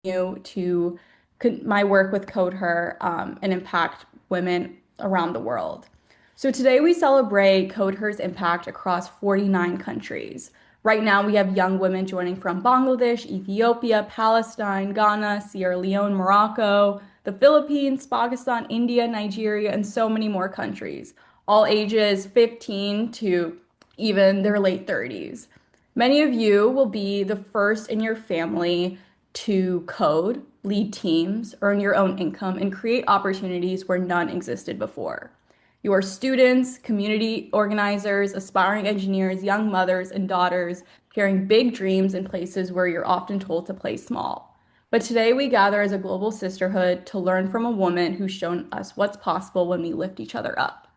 to my work with codeHER and impact women around the world. So today we celebrate codeHER's impact across 49 countries. Right now we have young women joining from Bangladesh, Ethiopia, Palestine, Ghana, Sierra Leone, Morocco, the Philippines, Pakistan, India, Nigeria, and so many more countries, all ages 15 to even their late 30s. Many of you will be the first in your family to code, lead teams, earn your own income, and create opportunities where none existed before. You are students, community organizers, aspiring engineers, young mothers, and daughters carrying big dreams in places where you're often told to play small. But today we gather as a global sisterhood to learn from a woman who's shown us what's possible when we lift each other up.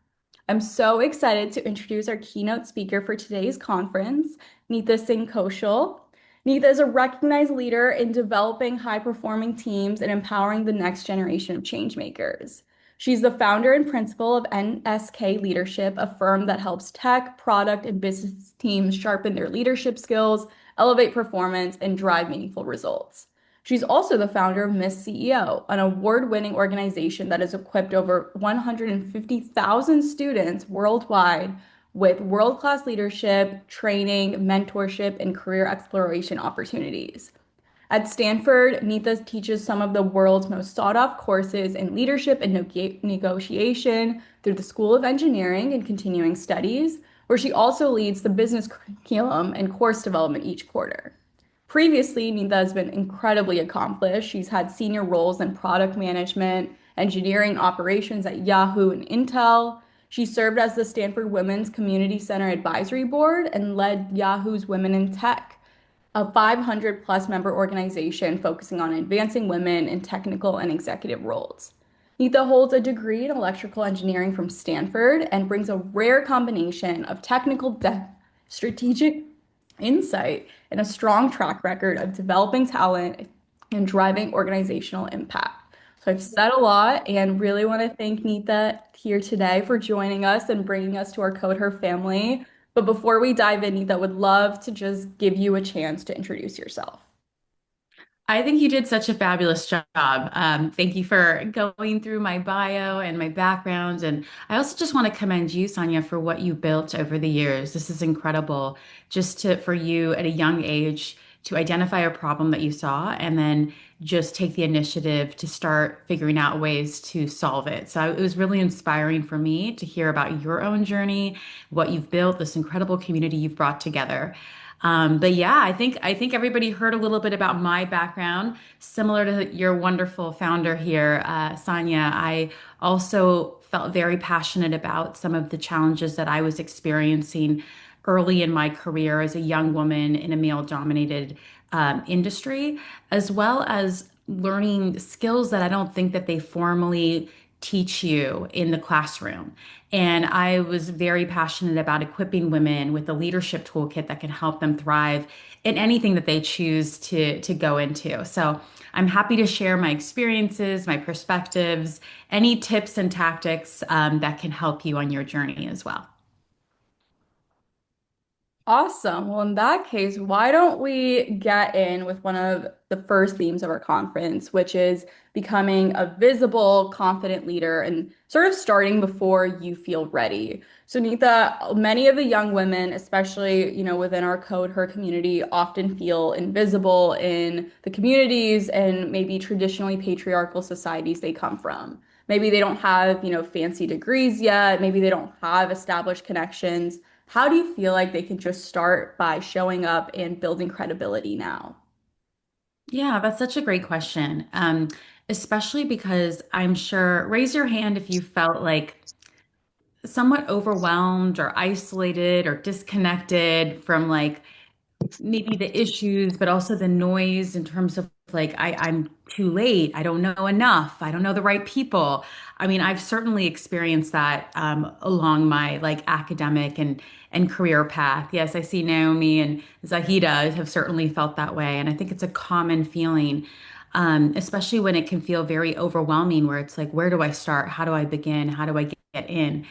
I'm so excited to introduce our keynote speaker for today's conference, Neeta Singh Kaushal. Neeta is a recognized leader in developing high-performing teams and empowering the next generation of changemakers. She's the founder and principal of NSK Leadership, a firm that helps tech, product, and business teams sharpen their leadership skills, elevate performance, and drive meaningful results. She's also the founder of Miss CEO, an award-winning organization that has equipped over 150,000 students worldwide with world-class leadership, training, mentorship, and career exploration opportunities. At Stanford, Neeta teaches some of the world's most sought-off courses in leadership and negotiation through the School of Engineering and Continuing Studies, where she also leads the business curriculum and course development each quarter. Previously, Neeta has been incredibly accomplished. She's had senior roles in product management, engineering operations at Yahoo and Intel. She served as the Stanford Women's Community Center Advisory Board and led Yahoo's Women in Tech, a 500 plus member organization focusing on advancing women in technical and executive roles. Neeta holds a degree in electrical engineering from Stanford and brings a rare combination of technical depth, strategic insight, and a strong track record of developing talent and driving organizational impact. So I've said a lot and really want to thank Neeta here today for joining us and bringing us to our codeHER family. But before we dive in, Neeta, would love to just give you a chance to introduce yourself. I think you did such a fabulous job. Thank you for going through my bio and my background. And I also just want to commend you, Sonia, for what you built over the years. This is incredible for you at a young age to identify a problem that you saw and then just take the initiative to start figuring out ways to solve it. So it was really inspiring for me to hear about your own journey, what you've built, this incredible community you've brought together. But yeah, I think everybody heard a little bit about my background, similar to your wonderful founder here, Sonia. I also felt very passionate about some of the challenges that I was experiencing early in my career as a young woman in a male-dominated industry, as well as learning skills that I don't think that they formally teach you in the classroom. And I was very passionate about equipping women with a leadership toolkit that can help them thrive in anything that they choose to go into. So I'm happy to share my experiences, my perspectives, any tips and tactics that can help you on your journey as well. Awesome. Well, in that case, why don't we get in with one of the first themes of our conference, which is becoming a visible, confident leader and sort of starting before you feel ready. So, Neeta, many of the young women, especially, within our codeHER community, often feel invisible in the communities and maybe traditionally patriarchal societies they come from. Maybe they don't have, fancy degrees yet. Maybe they don't have established connections. How do you feel like they can just start by showing up and building credibility now? Yeah, that's such a great question. Especially because I'm sure, raise your hand if you felt like somewhat overwhelmed or isolated or disconnected from like maybe the issues, but also the noise in terms of like, I'm too late. I don't know enough. I don't know the right people. I mean, I've certainly experienced that along my like academic and career path. Yes, I see Naomi and Zahida have certainly felt that way. And I think it's a common feeling, especially when it can feel very overwhelming, where it's like, where do I start? How do I begin? How do I get in?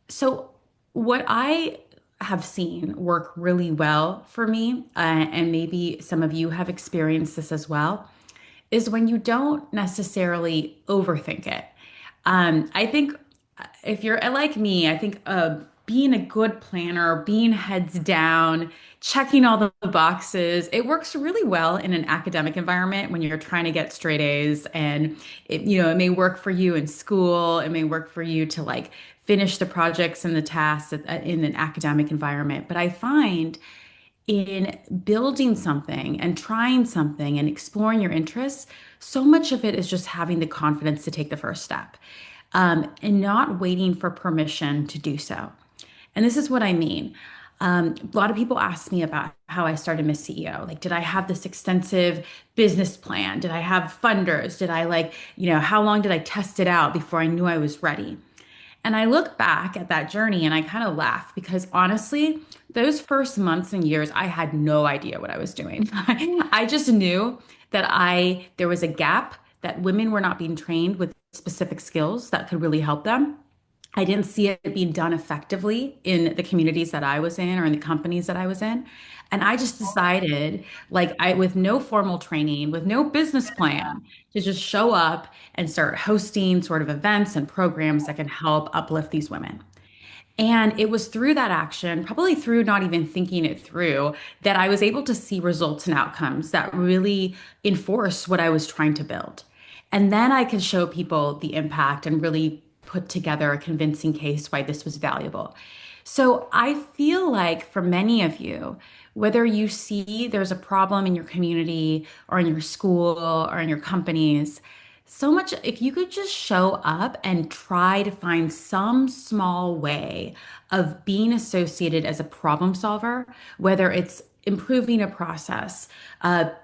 So, what I have seen work really well for me, and maybe some of you have experienced this as well, is when you don't necessarily overthink it. I think if you're like me, I think being a good planner, being heads down, checking all the boxes, it works really well in an academic environment when you're trying to get straight A's. And it may work for you in school. It may work for you to like finish the projects and the tasks in an academic environment. But I find in building something and trying something and exploring your interests, so much of it is just having the confidence to take the first step, and not waiting for permission to do so. And this is what I mean. A lot of people ask me about how I started Miss CEO. Like, did I have this extensive business plan? Did I have funders? Did I how long did I test it out before I knew I was ready? And I look back at that journey and I kind of laugh because honestly, those first months and years, I had no idea what I was doing. I just knew that there was a gap that women were not being trained with specific skills that could really help them. I didn't see it being done effectively in the communities that I was in or in the companies that I was in. And I just decided, with no formal training, with no business plan, to just show up and start hosting sort of events and programs that can help uplift these women. And it was through that action, probably through not even thinking it through, that I was able to see results and outcomes that really enforce what I was trying to build. And then I could show people the impact and really put together a convincing case why this was valuable. So I feel like for many of you, whether you see there's a problem in your community or in your school or in your companies, so much, if you could just show up and try to find some small way of being associated as a problem solver, whether it's improving a process,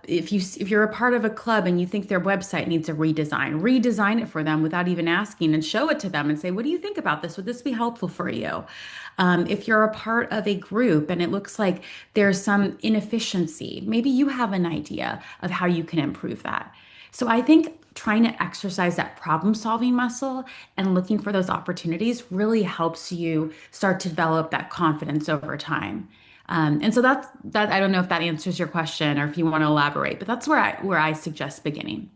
if you're a part of a club and you think their website needs a redesign it for them without even asking and show it to them and say, what do you think about this? Would this be helpful for you? If you're a part of a group and it looks like there's some inefficiency, maybe you have an idea of how you can improve that. So I think trying to exercise that problem solving muscle and looking for those opportunities really helps you start to develop that confidence over time. And so that's that. I don't know if that answers your question or if you want to elaborate, but that's where I suggest beginning.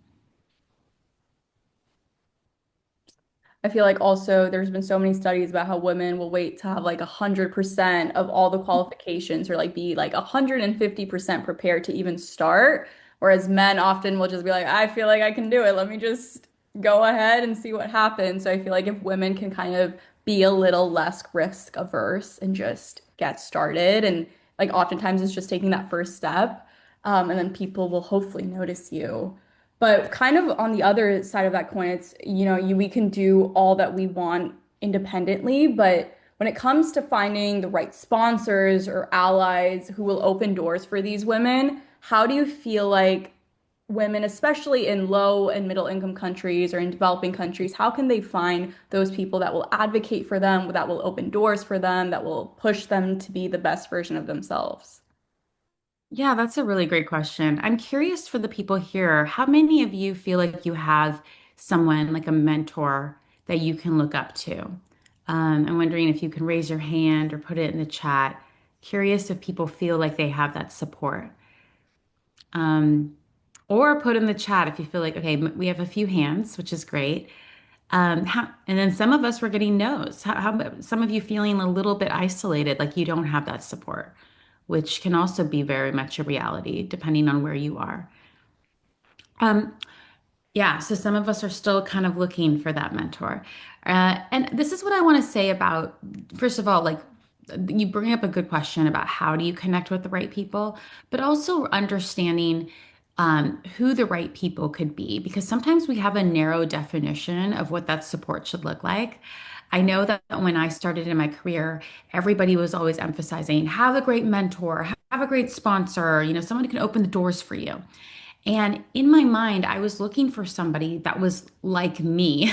I feel like also there's been so many studies about how women will wait to have like 100% of all the qualifications or like be like 150% prepared to even start. Whereas men often will just be like, I feel like I can do it. Let me just go ahead and see what happens. So I feel like if women can kind of be a little less risk averse and just get started, and like oftentimes it's just taking that first step, and then people will hopefully notice you. But kind of on the other side of that coin, it's, we can do all that we want independently, but when it comes to finding the right sponsors or allies who will open doors for these women, how do you feel like women, especially in low and middle income countries or in developing countries, how can they find those people that will advocate for them, that will open doors for them, that will push them to be the best version of themselves? Yeah, that's a really great question. I'm curious for the people here, how many of you feel like you have someone like a mentor that you can look up to? I'm wondering if you can raise your hand or put it in the chat. Curious if people feel like they have that support. Um, or put in the chat if you feel like, okay, we have a few hands, which is great. And then some of us were getting no's. Some of you feeling a little bit isolated, like you don't have that support, which can also be very much a reality depending on where you are. Um, yeah, so some of us are still kind of looking for that mentor. And this is what I want to say about, first of all, like you bring up a good question about how do you connect with the right people, but also understanding who the right people could be, because sometimes we have a narrow definition of what that support should look like. I know that when I started in my career, everybody was always emphasizing, have a great mentor, have a great sponsor, someone who can open the doors for you. And in my mind, I was looking for somebody that was like me,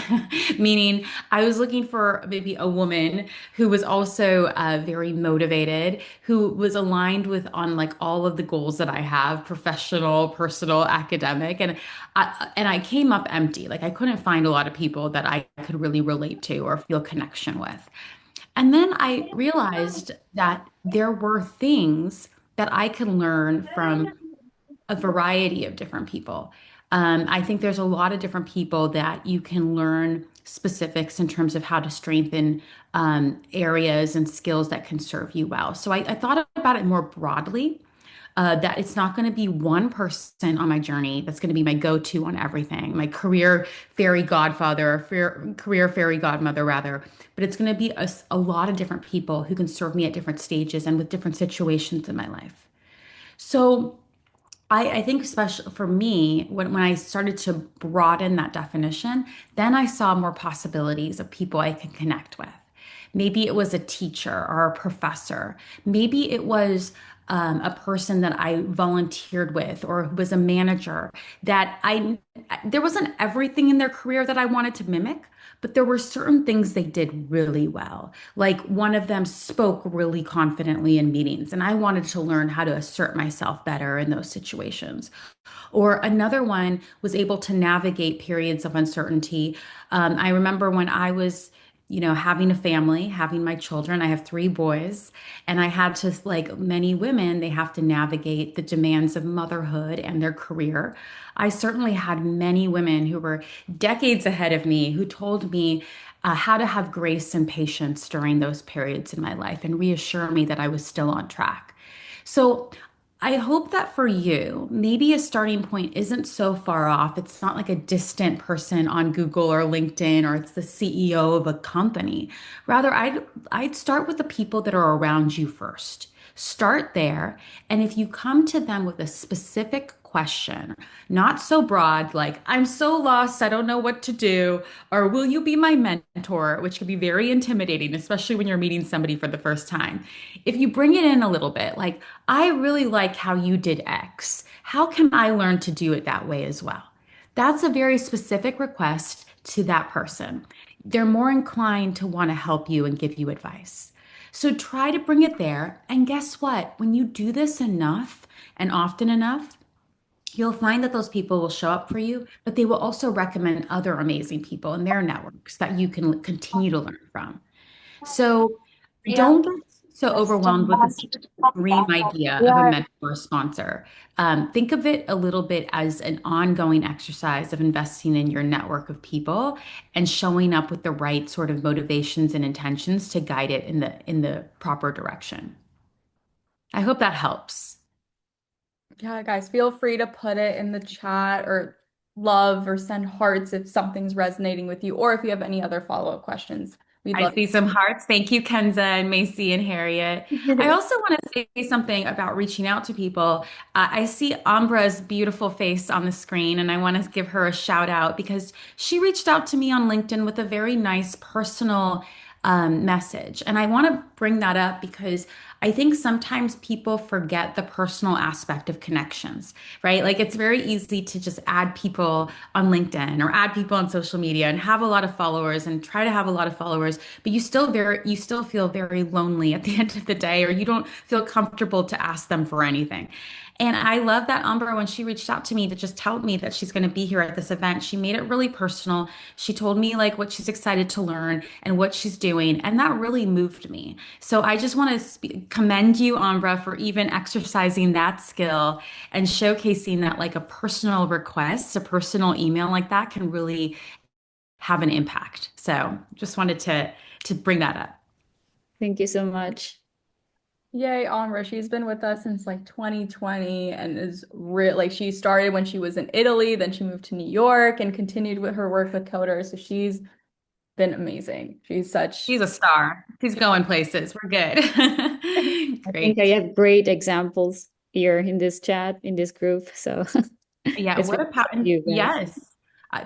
meaning I was looking for maybe a woman who was also very motivated, who was aligned with on like all of the goals that I have, professional, personal, academic, and I came up empty. Like I couldn't find a lot of people that I could really relate to or feel connection with. And then I realized that there were things that I could learn from a variety of different people. I think there's a lot of different people that you can learn specifics in terms of how to strengthen areas and skills that can serve you well. So I thought about it more broadly, that it's not going to be one person on my journey that's going to be my go-to on everything, my career fairy godfather, or career fairy godmother, rather. But it's going to be a lot of different people who can serve me at different stages and with different situations in my life. So I think, especially for me, when I started to broaden that definition, then I saw more possibilities of people I could connect with. Maybe it was a teacher or a professor. Maybe it was a person that I volunteered with or who was a manager that there wasn't everything in their career that I wanted to mimic, but there were certain things they did really well. Like one of them spoke really confidently in meetings, and I wanted to learn how to assert myself better in those situations. Or another one was able to navigate periods of uncertainty. I remember when I was, having a family, having my children. I have three boys, and I had to, like many women, they have to navigate the demands of motherhood and their career. I certainly had many women who were decades ahead of me who told me how to have grace and patience during those periods in my life and reassure me that I was still on track. So I hope that for you, maybe a starting point isn't so far off. It's not like a distant person on Google or LinkedIn, or it's the CEO of a company. Rather, I'd start with the people that are around you first. Start there, and if you come to them with a specific question, not so broad, like, I'm so lost, I don't know what to do, or will you be my mentor, which can be very intimidating, especially when you're meeting somebody for the first time. If you bring it in a little bit, like, I really like how you did X. How can I learn to do it that way as well? That's a very specific request to that person. They're more inclined to want to help you and give you advice. So try to bring it there. And guess what? When you do this enough and often enough, you'll find that those people will show up for you, but they will also recommend other amazing people in their networks that you can continue to learn from. So don't get so overwhelmed with this dream idea of a mentor or sponsor. Think of it a little bit as an ongoing exercise of investing in your network of people and showing up with the right sort of motivations and intentions to guide it in the proper direction. I hope that helps. Yeah, guys, feel free to put it in the chat or love or send hearts if something's resonating with you, or if you have any other follow-up questions. We'd I love see some hearts. Thank you, Kenza and Macy and Harriet. I to. also want to say something about reaching out to people. I see Ambra's beautiful face on the screen, and I want to give her a shout out because she reached out to me on LinkedIn with a very nice personal message. And I want to bring that up because I think sometimes people forget the personal aspect of connections, right? Like it's very easy to just add people on LinkedIn or add people on social media and have a lot of followers and try to have a lot of followers, but you still feel very lonely at the end of the day, or you don't feel comfortable to ask them for anything. And I love that Umbra, when she reached out to me to just tell me that she's going to be here at this event, she made it really personal. She told me like what she's excited to learn and what she's doing. And that really moved me. So I just want to commend you, Umbra, for even exercising that skill and showcasing that like a personal request, a personal email like that can really have an impact. So just wanted to bring that up. Thank you so much. Yay, Amra. She's been with us since like 2020 and is real like she started when she was in Italy, then she moved to New York and continued with her work with codeHER. So she's been amazing. She's such She's a star. She's going places. We're good. I think I Great. have great examples here in this chat, in this group. So Yeah, it's what a because of pattern. you guys. Yes.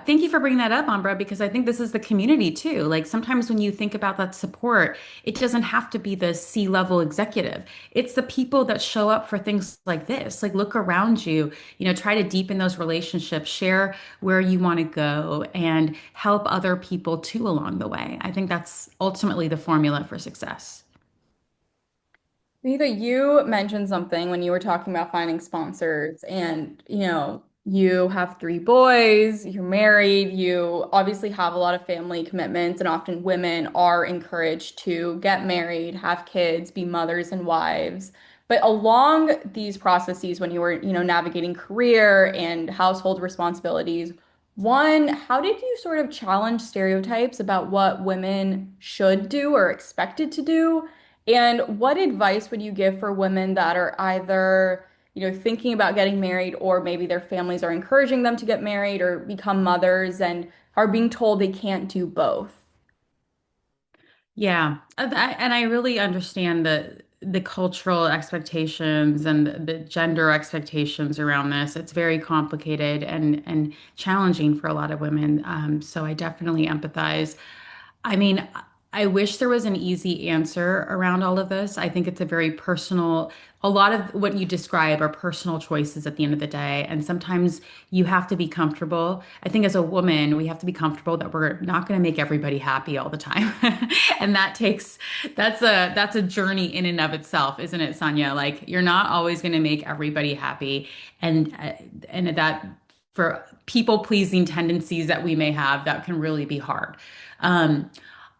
Thank you for bringing that up, Ambra, because I think this is the community too. Like sometimes when you think about that support, it doesn't have to be the C-level executive. It's the people that show up for things like this. Like look around you, try to deepen those relationships, share where you want to go, and help other people too along the way. I think that's ultimately the formula for success. Neither you mentioned something when you were talking about finding sponsors, and you have three boys, you're married, you obviously have a lot of family commitments, and often women are encouraged to get married, have kids, be mothers and wives But along these processes, when you were, navigating career and household responsibilities, one, how did you sort of challenge stereotypes about what women should do or expected to do? And what advice would you give for women that are either, thinking about getting married, or maybe their families are encouraging them to get married or become mothers and are being told they can't do both? Yeah, and I really understand the cultural expectations and the gender expectations around this. It's very complicated and challenging for a lot of women. So I definitely empathize. I mean, I wish there was an easy answer around all of this. I think it's a very personal, a lot of what you describe are personal choices at the end of the day. And sometimes you have to be comfortable. I think as a woman, we have to be comfortable that we're not going to make everybody happy all the time. And that's a journey in and of itself, isn't it, Sonia? Like you're not always going to make everybody happy. And that for people pleasing tendencies that we may have, that can really be hard. Um,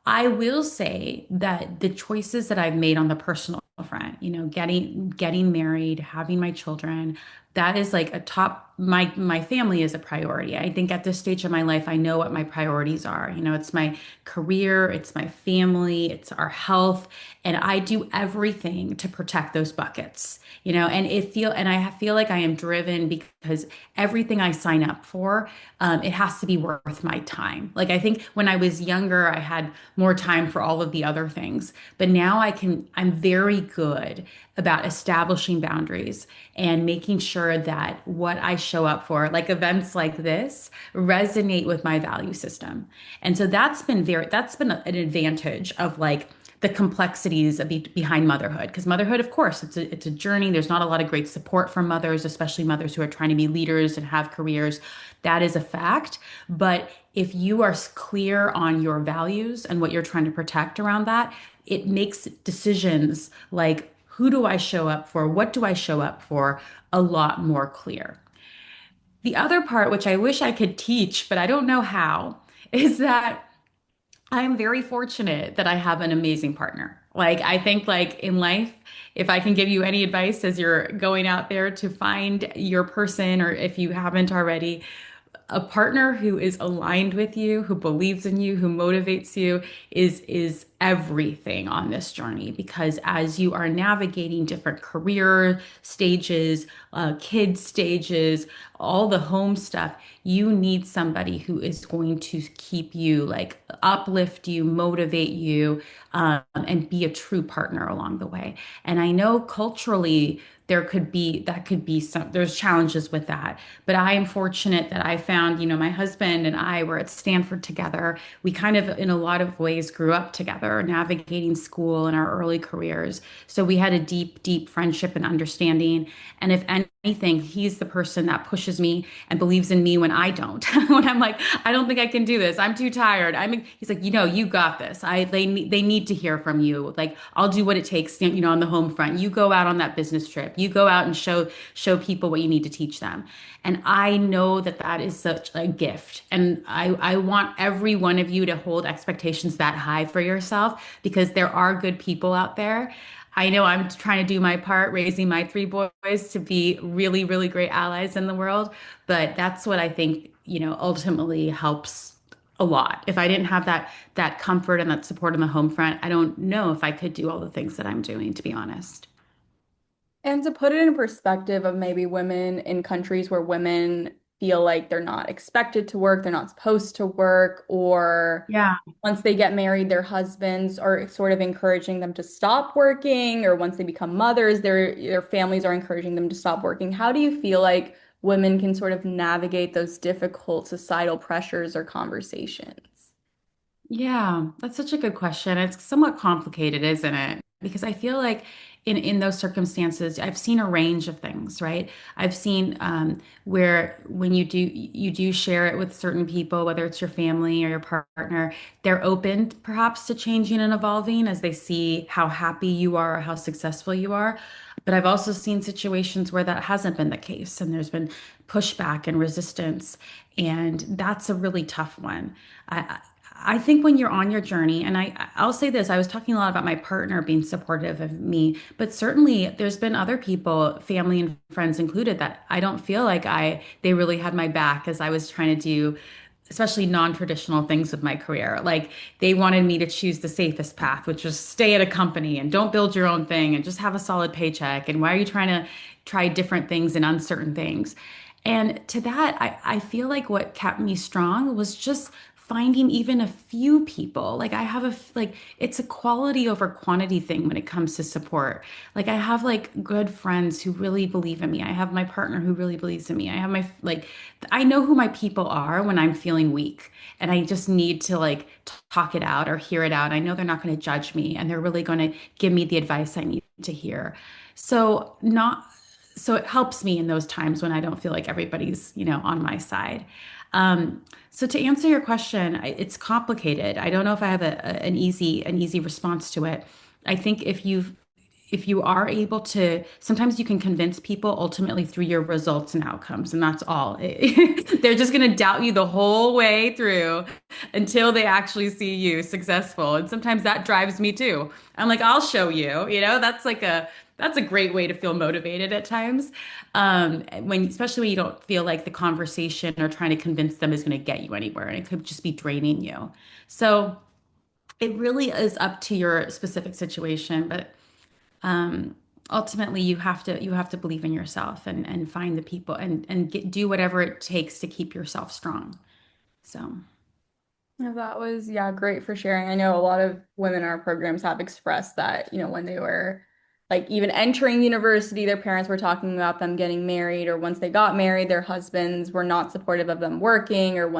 I will say that the choices that I've made on the personal front, getting married, having my children, that is like a top my family is a priority. I think at this stage of my life, I know what my priorities are. It's my career, it's my family, it's our health, and I do everything to protect those buckets. And I feel like I am driven because everything I sign up for, it has to be worth my time. Like I think when I was younger, I had more time for all of the other things. But now I'm very good about establishing boundaries and making sure that what I show up for, like events like this, resonate with my value system. And so that's been an advantage of like the complexities behind motherhood. Because motherhood, of course, it's a journey. There's not a lot of great support from mothers, especially mothers who are trying to be leaders and have careers. That is a fact. But if you are clear on your values and what you're trying to protect around that, it makes decisions like who do I show up for? What do I show up for? A lot more clear. The other part, which I wish I could teach, but I don't know how, is that I'm very fortunate that I have an amazing partner. Like I think like in life, if I can give you any advice as you're going out there to find your person, or if you haven't already, a partner who is aligned with you, who believes in you, who motivates you is everything on this journey because as you are navigating different career stages, kid stages, all the home stuff, you need somebody who is going to keep you like uplift you, motivate you, and be a true partner along the way. And I know culturally that could be there's challenges with that. But I am fortunate that I found, my husband and I were at Stanford together. We kind of, in a lot of ways, grew up together, navigating school and our early careers. So we had a deep, deep friendship and understanding. And if anything, he's the person that pushes me and believes in me when I don't. When I'm like, I don't think I can do this. I'm too tired. He's like, you got this. They need to hear from you. Like, I'll do what it takes, on the home front. You go out on that business trip. You go out and show people what you need to teach them. And I know that that is such a gift. And I want every one of you to hold expectations that high for yourself because there are good people out there. I know I'm trying to do my part, raising my three boys to be really, really great allies in the world. But that's what I think, ultimately helps a lot. If I didn't have that comfort and that support on the home front, I don't know if I could do all the things that I'm doing, to be honest. And to put it in perspective of maybe women in countries where women feel like they're not expected to work, they're not supposed to work, or Yeah. once they get married, their husbands are sort of encouraging them to stop working, or once they become mothers, their families are encouraging them to stop working. How do you feel like women can sort of navigate those difficult societal pressures or conversations? Yeah, that's such a good question. It's somewhat complicated, isn't it? Because I feel like in those circumstances, I've seen a range of things, right? I've seen where when you do share it with certain people, whether it's your family or your partner, they're open perhaps to changing and evolving as they see how happy you are or how successful you are. But I've also seen situations where that hasn't been the case, and there's been pushback and resistance, and that's a really tough one. I think when you're on your journey, and I'll say this, I was talking a lot about my partner being supportive of me, but certainly there's been other people, family and friends included, that I don't feel like they really had my back as I was trying to do, especially non-traditional things with my career. Like they wanted me to choose the safest path, which was stay at a company and don't build your own thing and just have a solid paycheck. And why are you trying to try different things and uncertain things? And to that, I feel like what kept me strong was just finding even a few people. Like I have like it's a quality over quantity thing when it comes to support. Like I have like good friends who really believe in me. I have my partner who really believes in me. I have my like I know who my people are when I'm feeling weak and I just need to like talk it out or hear it out. I know they're not going to judge me and they're really going to give me the advice I need to hear. So not so it helps me in those times when I don't feel like everybody's, on my side. So to answer your question, it's complicated. I don't know if I have an easy response to it. I think if you are able to, sometimes you can convince people ultimately through your results and outcomes, and that's all. They're just going to doubt you the whole way through until they actually see you successful. And sometimes that drives me too. I'm like, I'll show you, that's a great way to feel motivated at times. Especially when you don't feel like the conversation or trying to convince them is going to get you anywhere, and it could just be draining you. So it really is up to your specific situation, but um, ultimately you have to believe in yourself and find the people and do whatever it takes to keep yourself strong. So. Yeah, that was, yeah, great for sharing. I know a lot of women in our programs have expressed that, when they were like even entering university, their parents were talking about them getting married, or once they got married, their husbands were not supportive of them working, or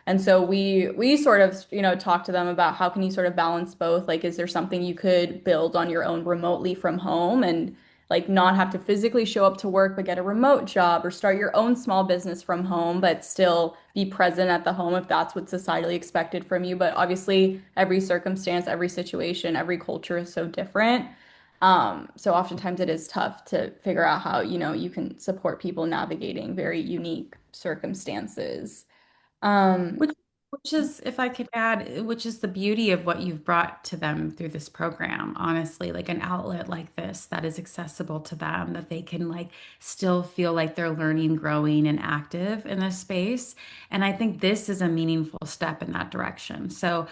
and so we sort of, talked to them about how can you sort of balance both? Like, is there something you could build on your own remotely from home and like not have to physically show up to work, but get a remote job or start your own small business from home, but still be present at the home if that's what's societally expected from you. But obviously, every circumstance, every situation, every culture is so different. So oftentimes it is tough to figure out how, you can support people navigating very unique circumstances. Um, Which, which is, if I could add, which is the beauty of what you've brought to them through this program, honestly, like an outlet like this that is accessible to them, that they can like still feel like they're learning, growing, and active in this space. And I think this is a meaningful step in that direction. So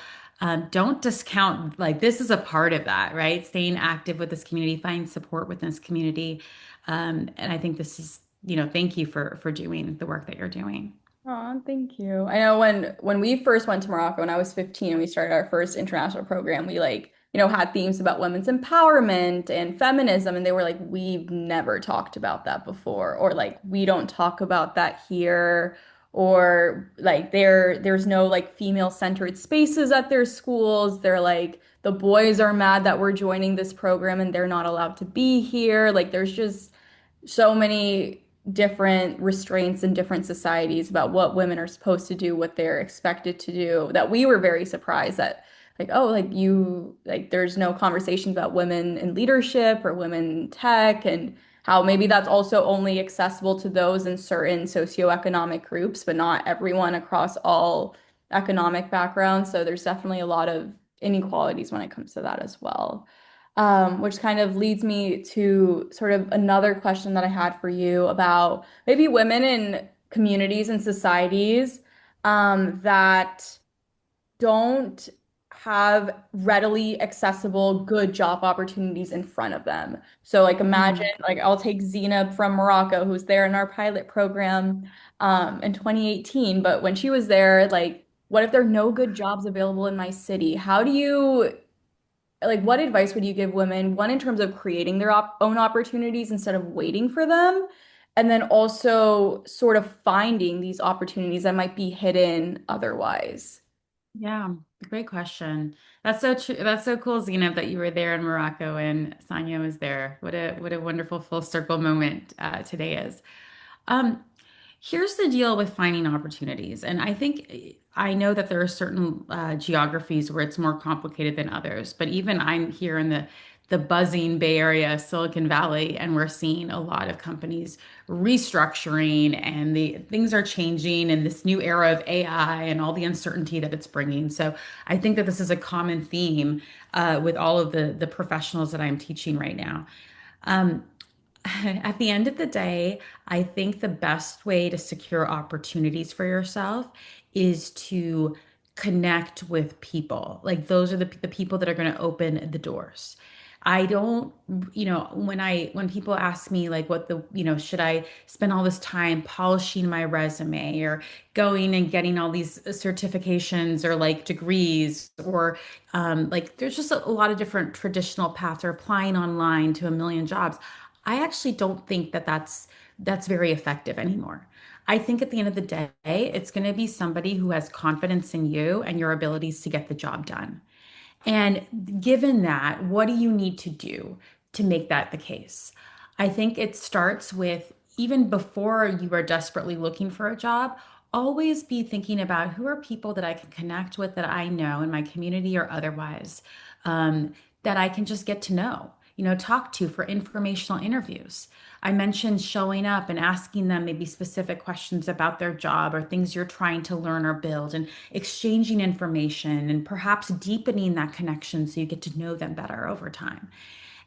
don't discount, like, this is a part of that, right? Staying active with this community, finding support with this community. And I think this is, thank you for doing the work that you're doing. Oh, thank you. I know when we first went to Morocco when I was 15 and we started our first international program, we like, had themes about women's empowerment and feminism, and they were like, we've never talked about that before, or like we don't talk about that here, or like there's no like female-centered spaces at their schools. They're like the boys are mad that we're joining this program and they're not allowed to be here. Like there's just so many different restraints in different societies about what women are supposed to do, what they're expected to do, that we were very surprised that like, oh, like there's no conversations about women in leadership or women in tech, and how maybe that's also only accessible to those in certain socioeconomic groups, but not everyone across all economic backgrounds. So there's definitely a lot of inequalities when it comes to that as well. Which kind of leads me to sort of another question that I had for you about maybe women in communities and societies that don't have readily accessible good job opportunities in front of them. So like imagine Mm. like I'll take Zena from Morocco who's there in our pilot program in 2018, but when she was there, like what if there are no good jobs available in my city? How do you like what advice would you give women, one in terms of creating their own opportunities instead of waiting for them, and then also sort of finding these opportunities that might be hidden otherwise? Yeah, great question. That's so true. That's so cool, Zainab, that you were there in Morocco and Sonia was there. What a wonderful full circle moment today is. Um, Here's the deal with finding opportunities, and I know that there are certain geographies where it's more complicated than others. But even I'm here in the buzzing Bay Area, Silicon Valley, and we're seeing a lot of companies restructuring and the things are changing in this new era of AI and all the uncertainty that it's bringing. So I think that this is a common theme with all of the professionals that I'm teaching right now. Um, at the end of the day, I think the best way to secure opportunities for yourself is to connect with people. Like those are the people that are going to open the doors. I don't, when people ask me like should I spend all this time polishing my resume or going and getting all these certifications or like degrees or like there's just a lot of different traditional paths or applying online to a million jobs. I actually don't think that that's very effective anymore. I think at the end of the day, it's going to be somebody who has confidence in you and your abilities to get the job done. And given that, what do you need to do to make that the case? I think it starts with even before you are desperately looking for a job, always be thinking about who are people that I can connect with that I know in my community or otherwise, that I can just get to know, talk to for informational interviews. I mentioned showing up and asking them maybe specific questions about their job or things you're trying to learn or build and exchanging information and perhaps deepening that connection so you get to know them better over time.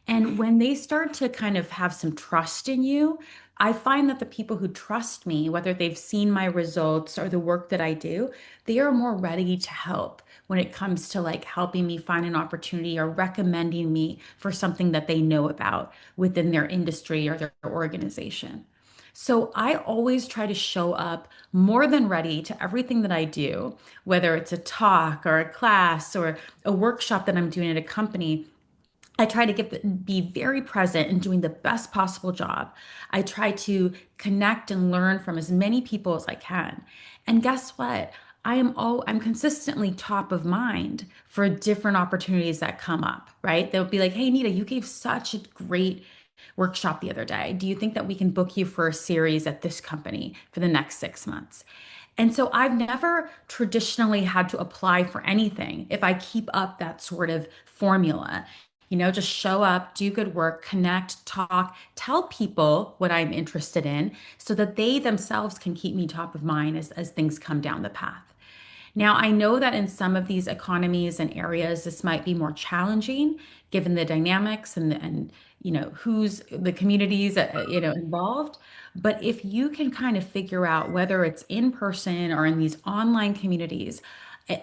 And when they start to kind of have some trust in you, I find that the people who trust me, whether they've seen my results or the work that I do, they are more ready to help when it comes to like helping me find an opportunity or recommending me for something that they know about within their industry or their organization. So I always try to show up more than ready to everything that I do, whether it's a talk or a class or a workshop that I'm doing at a company. I try to be very present in doing the best possible job. I try to connect and learn from as many people as I can. And guess what? I'm consistently top of mind for different opportunities that come up, right? They'll be like, "Hey, Nita, you gave such a great workshop the other day. Do you think that we can book you for a series at this company for the next 6 months?" And so I've never traditionally had to apply for anything if I keep up that sort of formula. Just show up, do good work, connect, talk, tell people what I'm interested in so that they themselves can keep me top of mind as things come down the path. Now, I know that in some of these economies and areas, this might be more challenging given the dynamics and who's the communities involved. But if you can kind of figure out whether it's in person or in these online communities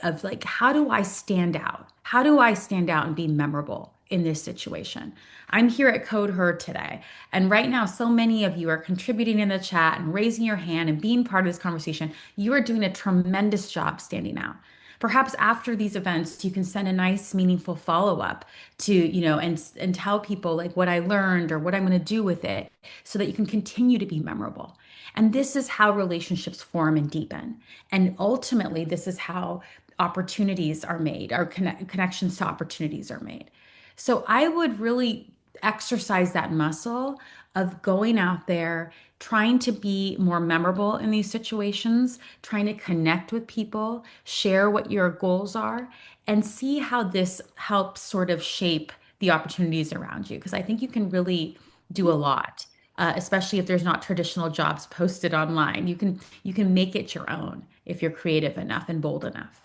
of like, how do I stand out? How do I stand out and be memorable in this situation? I'm here at codeHER today. And right now, so many of you are contributing in the chat and raising your hand and being part of this conversation. You are doing a tremendous job standing out. Perhaps after these events, you can send a nice, meaningful follow-up to, and tell people like what I learned or what I'm going to do with it so that you can continue to be memorable. And this is how relationships form and deepen. And ultimately, this is how opportunities are made, or connections to opportunities are made. So I would really exercise that muscle of going out there, trying to be more memorable in these situations, trying to connect with people, share what your goals are, and see how this helps sort of shape the opportunities around you. Because I think you can really do a lot, especially if there's not traditional jobs posted online. You can make it your own if you're creative enough and bold enough.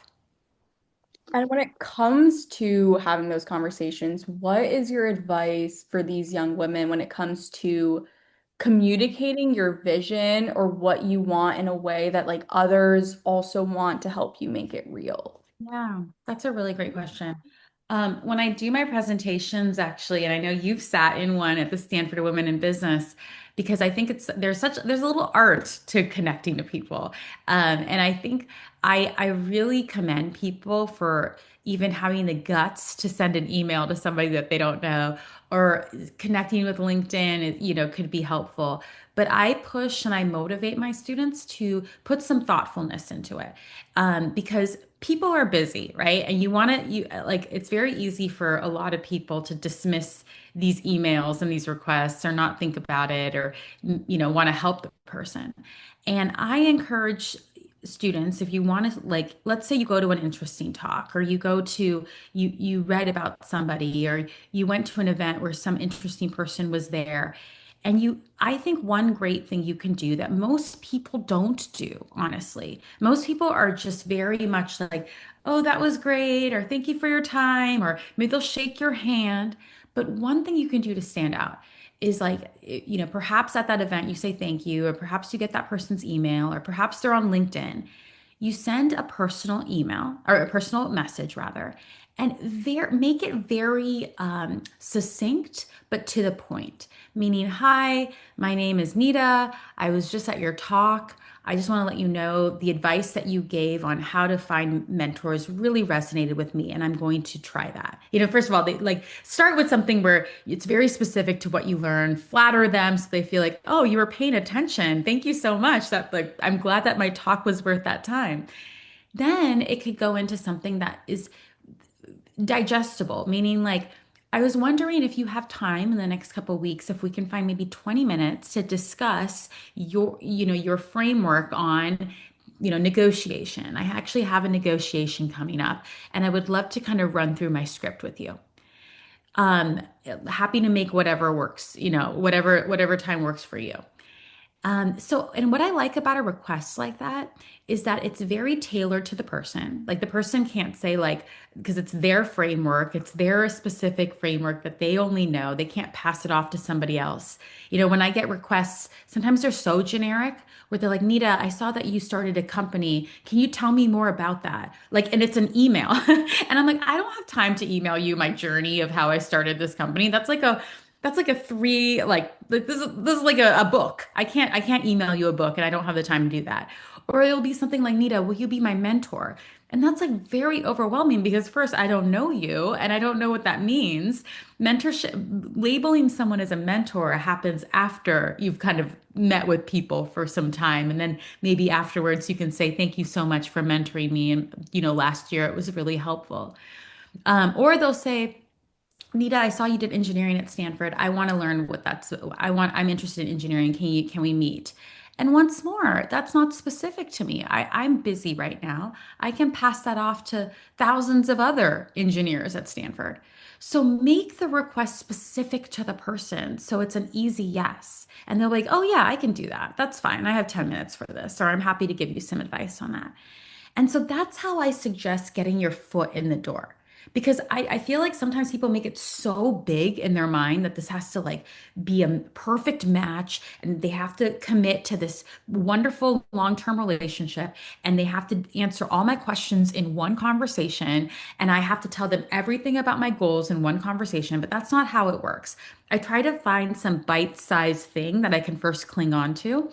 And when it comes to having those conversations, what is your advice for these young women when it comes to communicating your vision or what you want in a way that like others also want to help you make it real? Yeah, that's a really great question. When I do my presentations, actually, and I know you've sat in one at the Stanford Women in Business, because I think there's a little art to connecting to people, and I think I really commend people for even having the guts to send an email to somebody that they don't know, or connecting with LinkedIn, could be helpful. But I push and I motivate my students to put some thoughtfulness into it, because people are busy, right? And you like, it's very easy for a lot of people to dismiss these emails and these requests or not think about it or, want to help the person. And I encourage students, if you want to, like, let's say you go to an interesting talk, or you read about somebody, or you went to an event where some interesting person was there, and I think one great thing you can do that most people don't do, honestly, most people are just very much like, oh, that was great, or thank you for your time, or maybe they'll shake your hand. But one thing you can do to stand out is like, perhaps at that event you say thank you, or perhaps you get that person's email, or perhaps they're on LinkedIn. You send a personal email or a personal message rather, and make it very succinct but to the point. Meaning, hi, my name is Nita. I was just at your talk. I just want to let you know the advice that you gave on how to find mentors really resonated with me, and I'm going to try that. First of all, they like start with something where it's very specific to what you learn, flatter them so they feel like, oh, you were paying attention. Thank you so much. That like I'm glad that my talk was worth that time. Then it could go into something that is digestible, meaning like I was wondering if you have time in the next couple of weeks, if we can find maybe 20 minutes to discuss your framework on, negotiation. I actually have a negotiation coming up, and I would love to kind of run through my script with you. Um, Happy to make whatever works, whatever time works for you. And what I like about a request like that is that it's very tailored to the person. Like the person can't say like, because it's their framework, it's their specific framework that they only know. They can't pass it off to somebody else. When I get requests, sometimes they're so generic where they're like, Nita, I saw that you started a company. Can you tell me more about that? Like, and it's an email. And I'm like, I don't have time to email you my journey of how I started this company. That's like a three, this is like a book. I can't email you a book, and I don't have the time to do that. Or it'll be something like, Nita, will you be my mentor? And that's like very overwhelming because first, I don't know you and I don't know what that means. Mentorship, labeling someone as a mentor happens after you've kind of met with people for some time. And then maybe afterwards you can say, thank you so much for mentoring me. And, last year it was really helpful. Or they'll say, Nita, I saw you did engineering at Stanford. I want to learn what I'm interested in engineering. Can we meet? And once more, that's not specific to me. I'm busy right now. I can pass that off to thousands of other engineers at Stanford. So make the request specific to the person so it's an easy yes. And they're like, oh, yeah, I can do that. That's fine. I have 10 minutes for this, or I'm happy to give you some advice on that. And so that's how I suggest getting your foot in the door. Because I feel like sometimes people make it so big in their mind that this has to like be a perfect match, and they have to commit to this wonderful long-term relationship, and they have to answer all my questions in one conversation, and I have to tell them everything about my goals in one conversation, but that's not how it works. I try to find some bite-sized thing that I can first cling on to.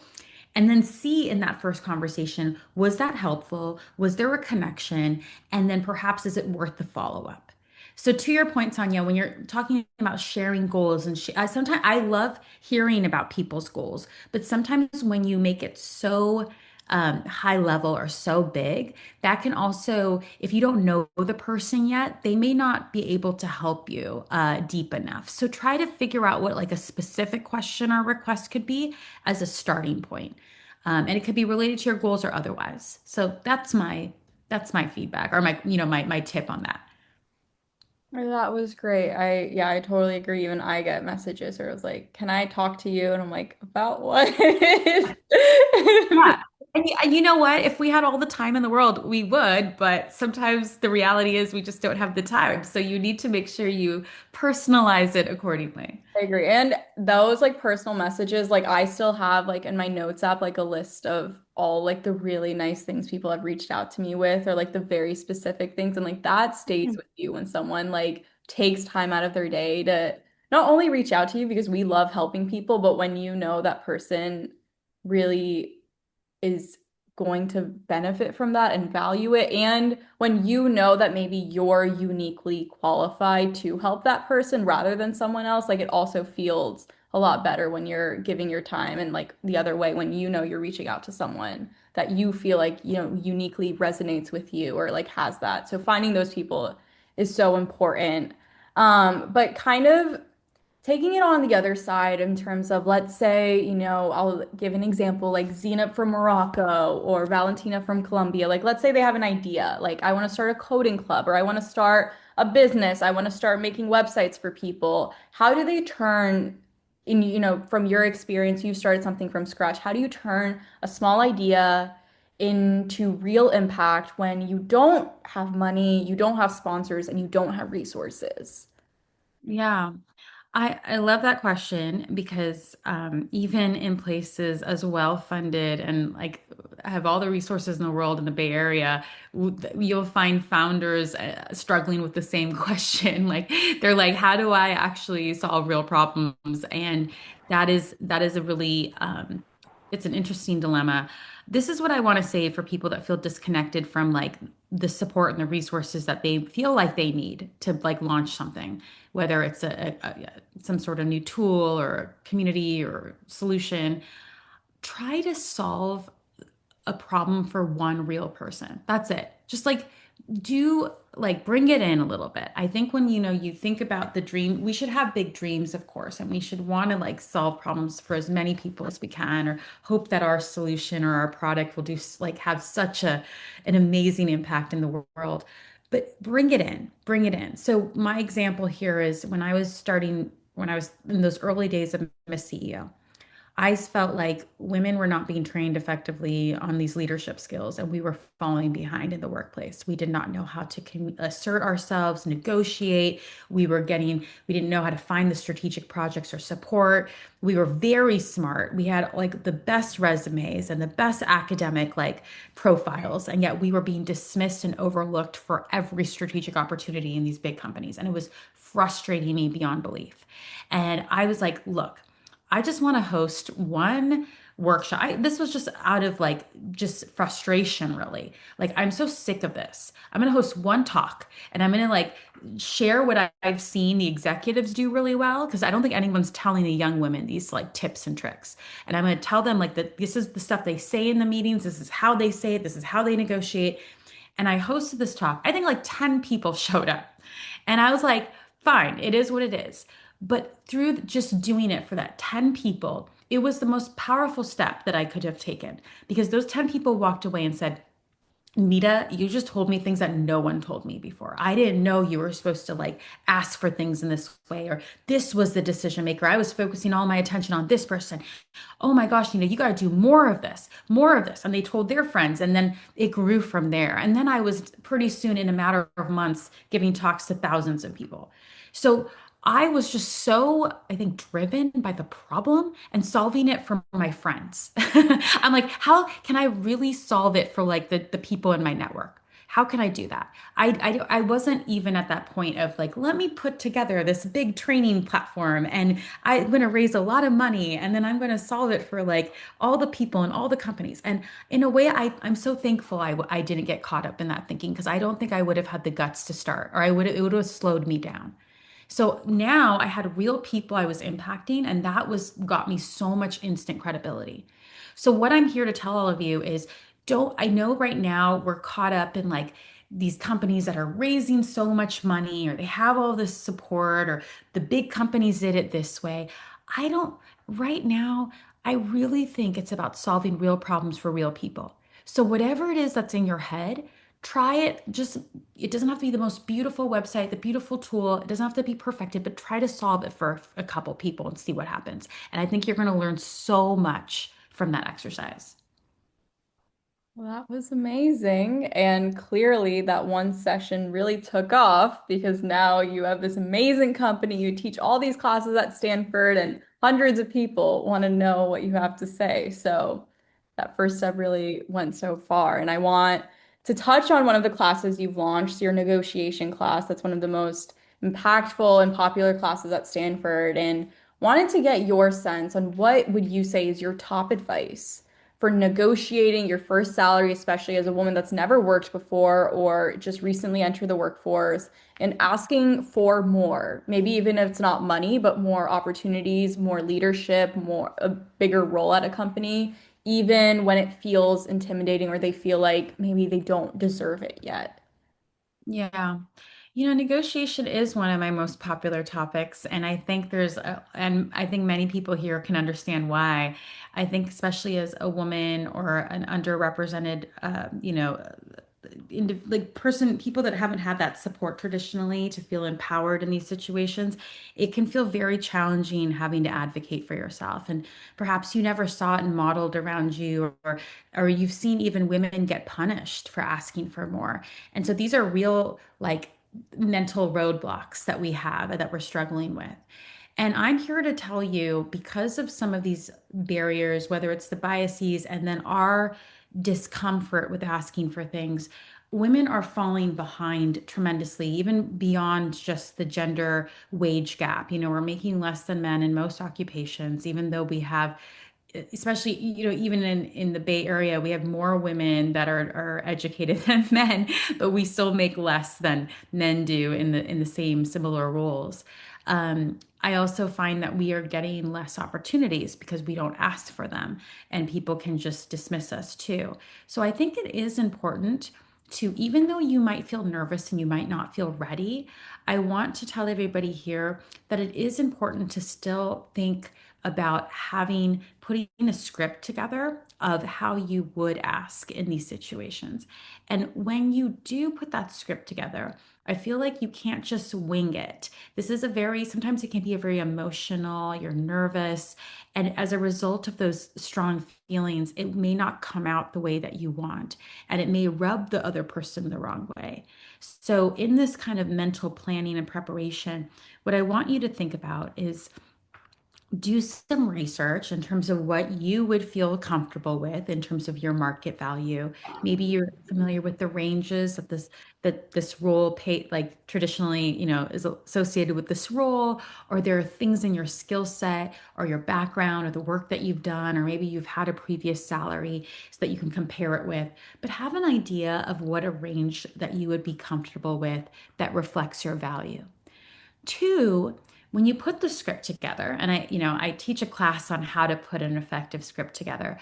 And then see in that first conversation, was that helpful? Was there a connection? And then perhaps is it worth the follow-up? So to your point, Sonia, when you're talking about sharing goals and sometimes I love hearing about people's goals, but sometimes when you make it so high level or so big, that can also, if you don't know the person yet, they may not be able to help you deep enough. So try to figure out what like a specific question or request could be as a starting point. And it could be related to your goals or otherwise. So that's my feedback or my tip on that. That was great. I totally agree. Even I get messages where it was like, "Can I talk to you?" And I'm like, "About what?" Yeah. And you know what? If we had all the time in the world, we would, but sometimes the reality is we just don't have the time. So you need to make sure you personalize it accordingly. I agree. And those like personal messages, like I still have like in my notes app like a list of all like the really nice things people have reached out to me with, or like the very specific things, and like that stays with you when someone like takes time out of their day to not only reach out to you because we love helping people, but when you know that person really is going to benefit from that and value it. And when you know that maybe you're uniquely qualified to help that person rather than someone else, like it also feels a lot better when you're giving your time, and like the other way when you know you're reaching out to someone that you feel like, uniquely resonates with you or like has that. So finding those people is so important. But kind of taking it on the other side in terms of, let's say, I'll give an example like Zena from Morocco or Valentina from Colombia. Like, let's say they have an idea, like, I want to start a coding club or I want to start a business, I want to start making websites for people. How do they turn from your experience, you started something from scratch. How do you turn a small idea into real impact when you don't have money, you don't have sponsors, and you don't have resources? Yeah. I love that question because even in places as well funded and like have all the resources in the world in the Bay Area, you'll find founders struggling with the same question. Like they're like, how do I actually solve real problems? And that is a really it's an interesting dilemma. This is what I want to say for people that feel disconnected from like the support and the resources that they feel like they need to like launch something, whether it's some sort of new tool or a community or solution. Try to solve a problem for one real person. That's it. Just like do like bring it in a little bit. I think when you think about the dream, we should have big dreams, of course, and we should want to like solve problems for as many people as we can, or hope that our solution or our product will do like have such an amazing impact in the world. But bring it in, bring it in. So my example here is when I was in those early days of Miss CEO. I felt like women were not being trained effectively on these leadership skills, and we were falling behind in the workplace. We did not know how to assert ourselves, negotiate. We didn't know how to find the strategic projects or support. We were very smart. We had like the best resumes and the best academic like profiles, and yet we were being dismissed and overlooked for every strategic opportunity in these big companies. And it was frustrating me beyond belief. And I was like, look, I just want to host one workshop. This was just out of like just frustration, really. Like, I'm so sick of this. I'm going to host one talk and I'm going to like share what I've seen the executives do really well because I don't think anyone's telling the young women these like tips and tricks. And I'm going to tell them like that this is the stuff they say in the meetings, this is how they say it, this is how they negotiate. And I hosted this talk. I think like 10 people showed up. And I was like, fine, it is what it is. But through just doing it for that 10 people, it was the most powerful step that I could have taken because those 10 people walked away and said, Nita, you just told me things that no one told me before. I didn't know you were supposed to like ask for things in this way, or this was the decision maker. I was focusing all my attention on this person. Oh my gosh, you got to do more of this, more of this. And they told their friends, and then it grew from there. And then I was pretty soon, in a matter of months, giving talks to thousands of people. So I was just so, I think, driven by the problem and solving it for my friends. I'm like, how can I really solve it for like the people in my network? How can I do that? I wasn't even at that point of like, let me put together this big training platform and I'm going to raise a lot of money and then I'm going to solve it for like all the people and all the companies. And in a way, I'm so thankful I didn't get caught up in that thinking because I don't think I would have had the guts to start or it would have slowed me down. So now I had real people I was impacting, and that was got me so much instant credibility. So what I'm here to tell all of you is I know right now we're caught up in like these companies that are raising so much money or they have all this support or the big companies did it this way. I don't, right now, I really think it's about solving real problems for real people. So whatever it is that's in your head, try it. Just, it doesn't have to be the most beautiful website, the beautiful tool. It doesn't have to be perfected, but try to solve it for a couple people and see what happens. And I think you're going to learn so much from that exercise. Well, that was amazing. And clearly, that one session really took off because now you have this amazing company. You teach all these classes at Stanford, and hundreds of people want to know what you have to say. So, that first step really went so far. And I want to touch on one of the classes you've launched, your negotiation class. That's one of the most impactful and popular classes at Stanford. And wanted to get your sense on what would you say is your top advice for negotiating your first salary, especially as a woman that's never worked before or just recently entered the workforce, and asking for more, maybe even if it's not money, but more opportunities, more leadership, more a bigger role at a company, even when it feels intimidating or they feel like maybe they don't deserve it yet. Yeah. Negotiation is one of my most popular topics, and I think many people here can understand why. I think especially as a woman or an underrepresented, like person, people that haven't had that support traditionally to feel empowered in these situations, it can feel very challenging having to advocate for yourself. And perhaps you never saw it modeled around you, or you've seen even women get punished for asking for more. And so these are real, like, mental roadblocks that we have that we're struggling with. And I'm here to tell you, because of some of these barriers, whether it's the biases and then our discomfort with asking for things, women are falling behind tremendously, even beyond just the gender wage gap. We're making less than men in most occupations, even though we have, especially, even in the Bay Area, we have more women that are educated than men, but we still make less than men do in the same similar roles. I also find that we are getting less opportunities because we don't ask for them, and people can just dismiss us too. So I think it is important to, even though you might feel nervous and you might not feel ready, I want to tell everybody here that it is important to still think about putting a script together of how you would ask in these situations. And when you do put that script together, I feel like you can't just wing it. Sometimes it can be a very emotional, you're nervous. And as a result of those strong feelings, it may not come out the way that you want. And it may rub the other person the wrong way. So, in this kind of mental planning and preparation, what I want you to think about is do some research in terms of what you would feel comfortable with in terms of your market value. Maybe you're familiar with the ranges that this role pay, like traditionally, is associated with this role, or there are things in your skill set or your background or the work that you've done, or maybe you've had a previous salary so that you can compare it with. But have an idea of what a range that you would be comfortable with that reflects your value. Two, when you put the script together, and I teach a class on how to put an effective script together,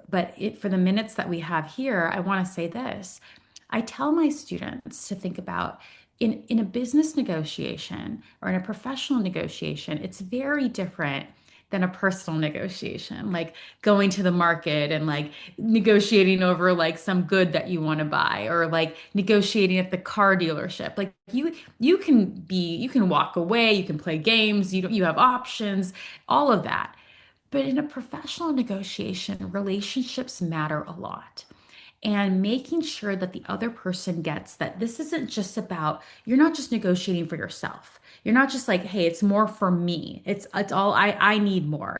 but for the minutes that we have here, I want to say this. I tell my students to think about, in a business negotiation or in a professional negotiation, it's very different than a personal negotiation, like going to the market and like negotiating over like some good that you want to buy, or like negotiating at the car dealership. Like you can walk away, you can play games, you have options, all of that. But in a professional negotiation, relationships matter a lot, and making sure that the other person gets that this isn't just about, you're not just negotiating for yourself. You're not just like, hey, it's more for me. It's all, I need more.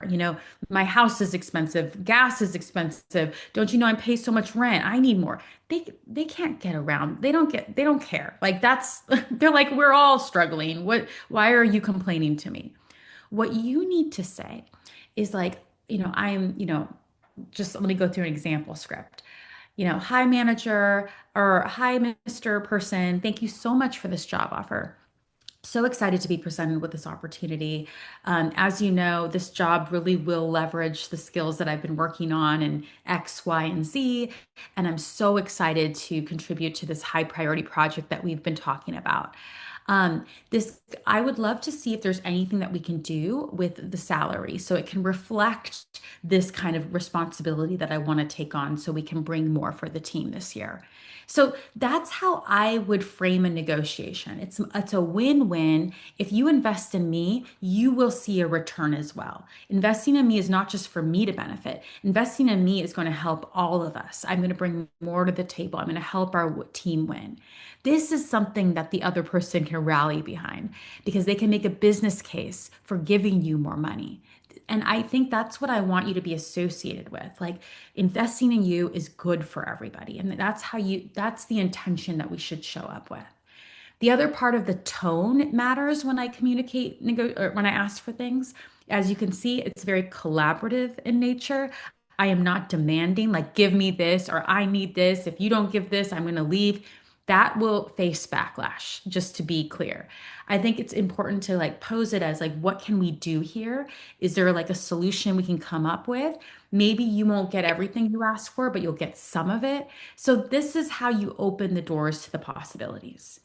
My house is expensive, gas is expensive. Don't you know I pay so much rent? I need more. They can't get around. They don't care. Like that's they're like, we're all struggling. Why are you complaining to me? What you need to say is like, just let me go through an example script. Hi manager, or hi Mr. Person, thank you so much for this job offer. So excited to be presented with this opportunity. As you know, this job really will leverage the skills that I've been working on in X, Y, and Z. And I'm so excited to contribute to this high priority project that we've been talking about. This, I would love to see if there's anything that we can do with the salary so it can reflect this kind of responsibility that I want to take on so we can bring more for the team this year. So that's how I would frame a negotiation. It's a win-win. If you invest in me, you will see a return as well. Investing in me is not just for me to benefit. Investing in me is going to help all of us. I'm going to bring more to the table. I'm going to help our team win. This is something that the other person can rally behind because they can make a business case for giving you more money. And I think that's what I want you to be associated with. Like, investing in you is good for everybody. And that's the intention that we should show up with. The other part of the tone matters when I or when I ask for things. As you can see, it's very collaborative in nature. I am not demanding, like, give me this or I need this. If you don't give this, I'm going to leave. That will face backlash, just to be clear. I think it's important to like pose it as like, what can we do here? Is there like a solution we can come up with? Maybe you won't get everything you ask for, but you'll get some of it. So this is how you open the doors to the possibilities.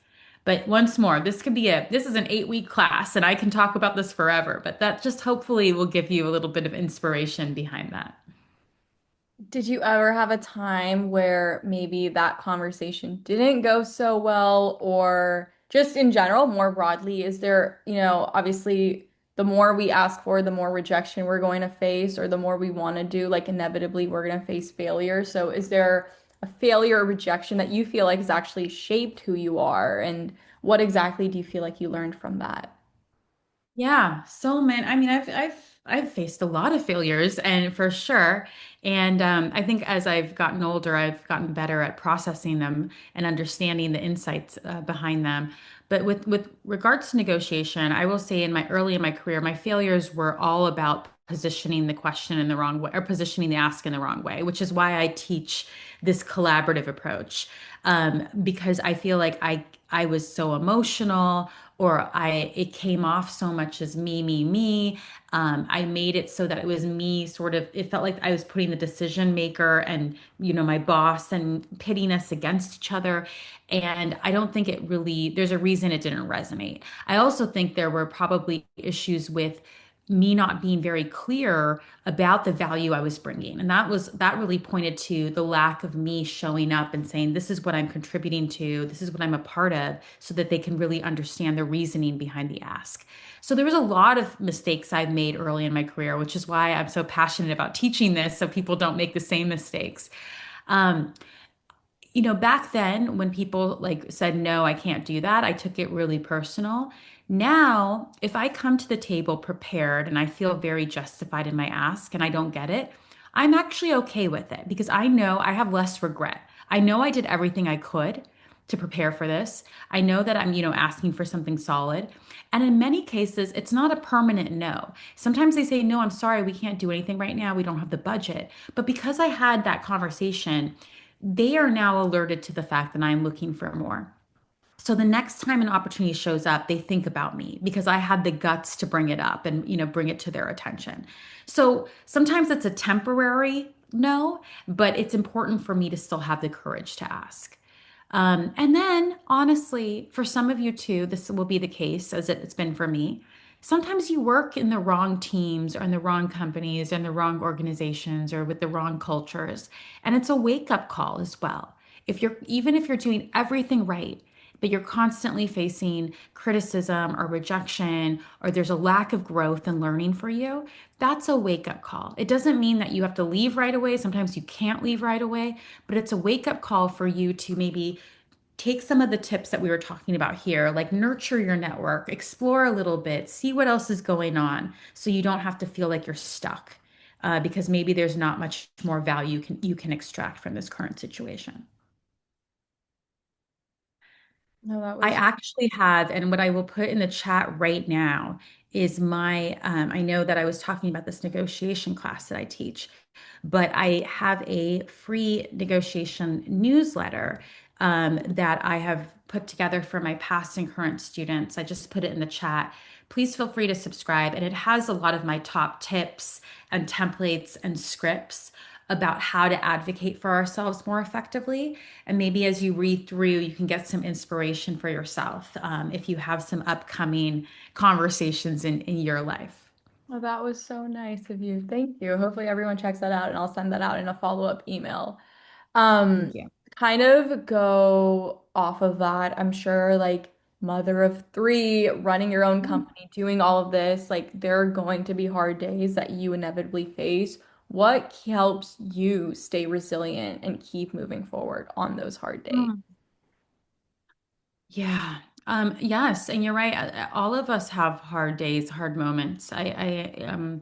But once more, this is an 8-week class and I can talk about this forever, but that just hopefully will give you a little bit of inspiration behind that. Did you ever have a time where maybe that conversation didn't go so well, or just in general, more broadly, is there, obviously the more we ask for, the more rejection we're going to face, or the more we want to do, like inevitably we're going to face failure. So is there a failure or rejection that you feel like has actually shaped who you are? And what exactly do you feel like you learned from that? Yeah, so man, I mean, I've faced a lot of failures, and for sure. And I think as I've gotten older, I've gotten better at processing them and understanding the insights behind them. But with regards to negotiation, I will say early in my career, my failures were all about positioning the question in the wrong way or positioning the ask in the wrong way, which is why I teach this collaborative approach. Because I feel like I was so emotional or it came off so much as me. I made it so that it was me sort of, it felt like I was putting the decision maker and, my boss and pitting us against each other. And I don't think there's a reason it didn't resonate. I also think there were probably issues with me not being very clear about the value I was bringing. And that really pointed to the lack of me showing up and saying, this is what I'm contributing to, this is what I'm a part of, so that they can really understand the reasoning behind the ask. So there was a lot of mistakes I've made early in my career, which is why I'm so passionate about teaching this so people don't make the same mistakes. Um, Back then when people like said, no, I can't do that, I took it really personal. Now, if I come to the table prepared and I feel very justified in my ask and I don't get it, I'm actually okay with it because I know I have less regret. I know I did everything I could to prepare for this. I know that I'm, asking for something solid. And in many cases, it's not a permanent no. Sometimes they say, no, I'm sorry, we can't do anything right now. We don't have the budget. But because I had that conversation, they are now alerted to the fact that I'm looking for more. So the next time an opportunity shows up, they think about me because I had the guts to bring it up and, bring it to their attention. So sometimes it's a temporary no, but it's important for me to still have the courage to ask. And then, honestly, for some of you too, this will be the case as it's been for me. Sometimes you work in the wrong teams or in the wrong companies and the wrong organizations or with the wrong cultures. And it's a wake-up call as well. Even if you're doing everything right, but you're constantly facing criticism or rejection, or there's a lack of growth and learning for you, that's a wake-up call. It doesn't mean that you have to leave right away. Sometimes you can't leave right away, but it's a wake-up call for you to maybe take some of the tips that we were talking about here, like nurture your network, explore a little bit, see what else is going on so you don't have to feel like you're stuck because maybe there's not much more value you can extract from this current situation. No, that I was actually have, and what I will put in the chat right now is I know that I was talking about this negotiation class that I teach, but I have a free negotiation newsletter that I have put together for my past and current students. I just put it in the chat. Please feel free to subscribe, and it has a lot of my top tips and templates and scripts about how to advocate for ourselves more effectively. And maybe as you read through, you can get some inspiration for yourself if you have some upcoming conversations in your life. Oh, that was so nice of you. Thank you. Hopefully everyone checks that out and I'll send that out in a follow-up email. Thank Um, you. Kind of go off of that. I'm sure like mother of three, running your own company, doing all of this, like there are going to be hard days that you inevitably face. What helps you stay resilient and keep moving forward on those hard days? Mm. Yeah. Yes, and you're right. All of us have hard days, hard moments. Uh,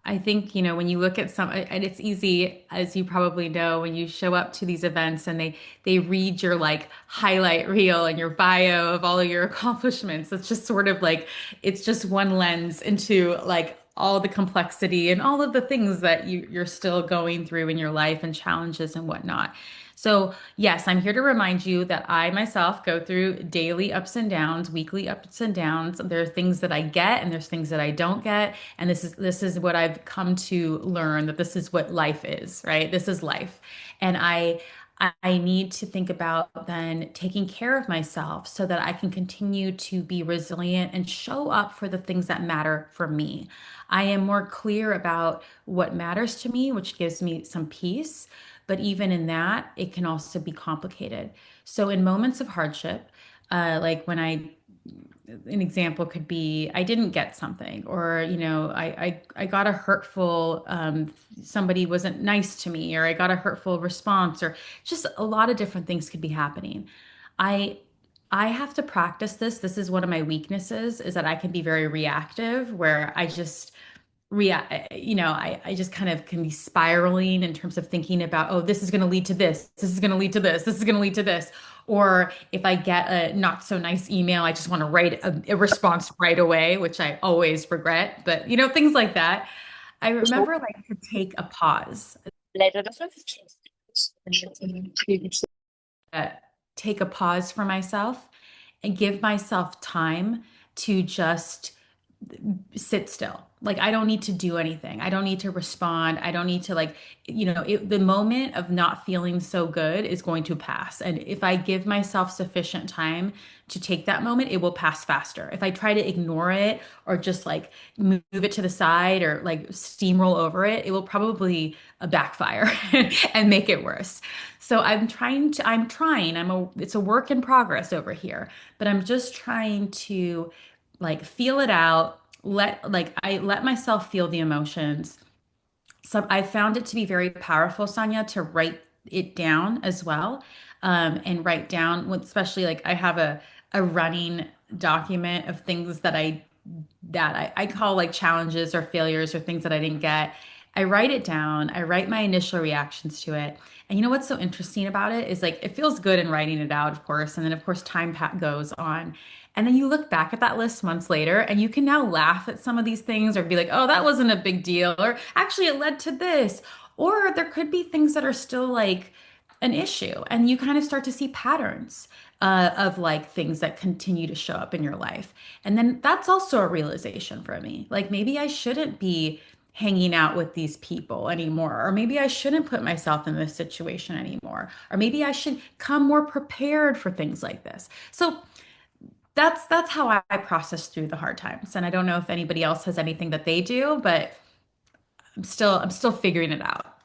I think, when you look at and it's easy, as you probably know, when you show up to these events and they read your like highlight reel and your bio of all of your accomplishments. It's just sort of like it's just one lens into like all the complexity and all of the things that you're still going through in your life and challenges and whatnot. So, yes, I'm here to remind you that I myself go through daily ups and downs, weekly ups and downs. There are things that I get and there's things that I don't get. And this is what I've come to learn that this is what life is, right? This is life. And I need to think about then taking care of myself so that I can continue to be resilient and show up for the things that matter for me. I am more clear about what matters to me, which gives me some peace. But even in that, it can also be complicated. So, in moments of hardship, like when an example could be I didn't get something, or I got a hurtful somebody wasn't nice to me, or I got a hurtful response, or just a lot of different things could be happening. I I have to practice this. This is one of my weaknesses, is that I can be very reactive, where I just react, I just kind of can be spiraling in terms of thinking about, oh, this is going to lead to this. This is going to lead to this. This is going to lead to this. Or if I get a not so nice email, I just want to write a response right away, which I always regret. But, things like that. I remember like to take a pause, uh, take a pause for myself and give myself time to just sit still. Like I don't need to do anything. I don't need to respond. I don't need to the moment of not feeling so good is going to pass. And if I give myself sufficient time to take that moment, it will pass faster. If I try to ignore it or just like move it to the side or like steamroll over it, it will probably backfire and make it worse. So it's a work in progress over here, but I'm just trying to like feel it out, I let myself feel the emotions. So I found it to be very powerful, Sonia, to write it down as well. And write down, especially like I have a running document of things that I call like challenges or failures or things that I didn't get. I write it down. I write my initial reactions to it. And you know what's so interesting about it is like it feels good in writing it out, of course. And then of course goes on. And then you look back at that list months later and you can now laugh at some of these things or be like, oh, that wasn't a big deal. Or actually it led to this. Or there could be things that are still like an issue. And you kind of start to see patterns of like things that continue to show up in your life. And then that's also a realization for me. Like maybe I shouldn't be hanging out with these people anymore, or maybe I shouldn't put myself in this situation anymore, or maybe I should come more prepared for things like this. So that's how I process through the hard times. And I don't know if anybody else has anything that they do, but I'm still figuring it out.